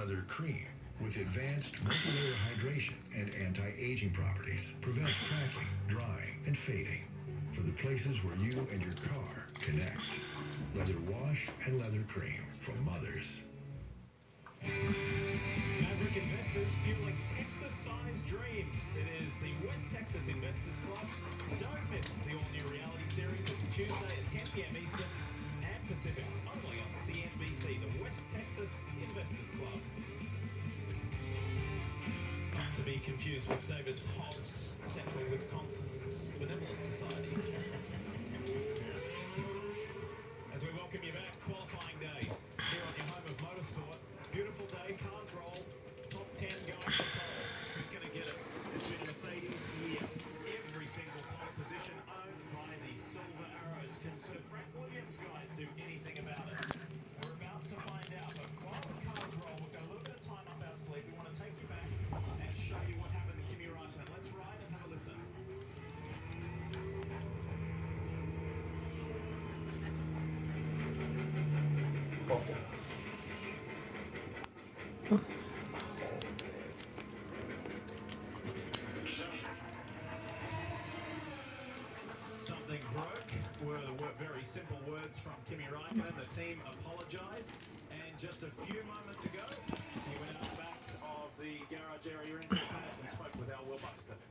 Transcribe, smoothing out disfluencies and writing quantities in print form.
leather cream with advanced multi-layer hydration and anti-aging properties. Prevents cracking, drying, and fading for the places where you and your car connect. Leather wash and leather cream from Mothers. Maverick investors fueling Texas-sized dreams. It is the West Texas Investors Club. Don't miss the all-new reality series. It's Tuesday at 10 p.m. Eastern and Pacific, only on CNBC, the West Texas Investors Club. Not to be confused with David Hogg's Central Wisconsin's Benevolent Society. As we welcome you back, qualifying day here on your home of motorsport. Beautiful day, cars roll, top 10 going for pole. Who's going to get it? It's been a Mercedes here. Every single pole position owned by the Silver Arrows. Can Sir Frank Williams guys do anything about it? We're about to find out, but while the cars roll, we've got a little bit of time up our sleeve. We want to take you back and show you what happened to Kimi Raikkonen. Let's ride and have a listen. Something broke were very simple words from Kimi Raikkonen. The team apologised, and just a few moments ago, he went out the back of the garage area into the paddock and spoke with Al Will Buxton.